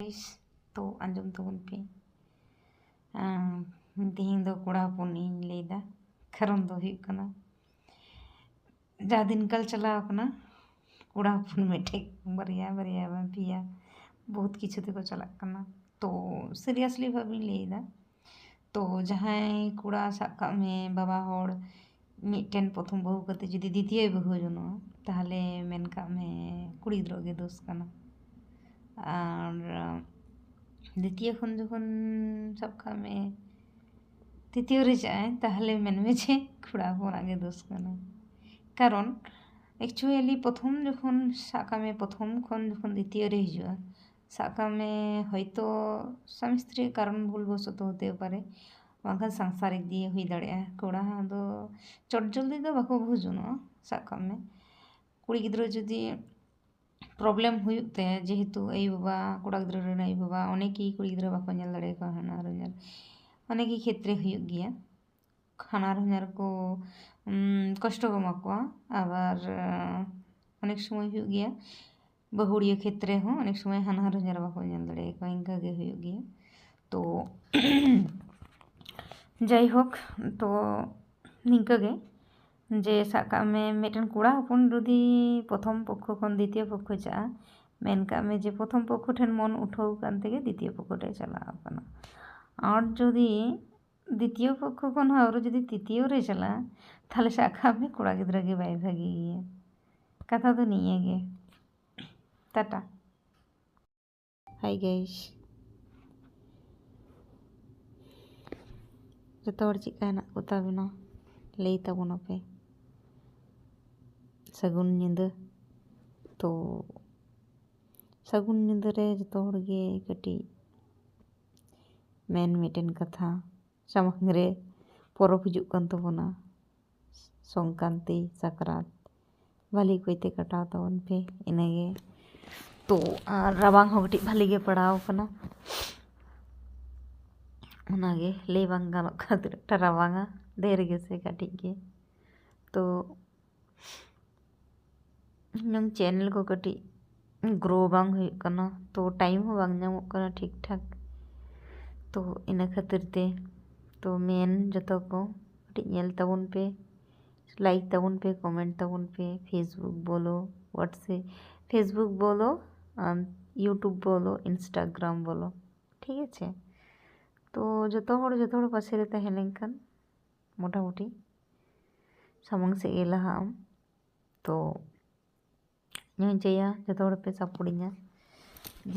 guys तो आंजम तबन पे तेहें दो कोड़ा हपन इन लेदा कारण दो हुयुग कना जा दिन कल चलाव कना कोड़ा हपन मिटे बारिया बारिया बा पिया बहुत किछु तेको चलाक कना तो सीरियसली भाबी लेदा तो जहां कोड़ा साब काग में बाबा होड़ मिट्टन प्रथम बहु कते जुदी द्वितीय बहु जनो ताहले मेन काग में कुड़ी गिद्रा गे दोष कना और द्वितीय खन जखन साब काग में तृतीय रे जाए ताहले मेन में जे कोड़ा हपन गे दोष कना कारण एक्चुअली प्रथम जखन साब काग में प्रथम खन जखन द्वितीय रे हिजुआ साब काग में हयतो स्वामी स्त्री कारण भूल बसत होते पारे बांखान सांसारिक दिए हुई दाड़ेया कोड़ा दो चट जल्दी दो बाको बहु जनो साब काग में कुड़ी गिद्रा जुदी प्रॉब्लम हुयुग ताया जेहेतु आई बाबा कोड़ा गिद्रा रेन आई बाबा अनेकी कुड़ी गिद्रा बाको नेल दाड़े को हाना रोजार अनेकी क्षेत्रे हुयुग गिया हाना रोजार को कष्ट को एमा कोआ आबार अनेक समय हुयुग गिया बहुड़िया क्षेत्रे हो अनेक समय हाना रोजार बाको नेल दाड़े को इंका गे हुयुग गिया तो যাই হোক তো নিঙ্কাগে যে সাব কাগ মে মিটেন কোड़ा हपन जुदी प्रथम पक्ष खन द्वितीय पक्ष चा मेन काग में जे प्रथम पक्ष ठेन मन उठाव कान तेगे द्वितीय पक्ष ठे चलाव कना और जुदी द्वितीय पक्ष खन और जुदी तृतीय रे चला ताहले साब काग में कोड़ा गिद्रा गे बाय भागी गिया कथा तो निये गे टाटा हाय गाइस जो हर चेका हेना को ताबेना लई ताबोना पे सगुन निंदा तो सगुन निंदा रे जो हर गे कटी मेन मिटेन कथा सामंग रे परब हिजुग कान ताबोना संक्रांति साकरात भाली कोइते कटाव ताबोन पे इनागे तो राबांग हो कटी भाली गे पड़ाव कना उनागे लई बांग गानोग खाना तिनागटा राबांगा ढेर गेसे काटिज गे तो नों चैनल को कटी ग्रो बांग हुयुग कना तो टाइम हो बांग नामोग कना ठीक ठाक तो इना खातिर ते तो मेन जतो को कटी नेल ताबोन पे लाइक ताबोन पे कमेंट ताबोन पे फेसबुक बोलो व्हाट्सएप फेसबुक बोलो यूट्यूब बोलो इंस्टाग्राम बोलो ठीक है तो जो पासे रे तहें लेनखान मोटामुटी सामंग से गे लहाम तो ᱤᱧ ᱪᱟᱹᱭᱟ ᱡᱚᱛᱚ ᱦᱚᱲ ᱯᱮ ᱥᱟᱯᱳᱨᱴ ᱤᱧᱟ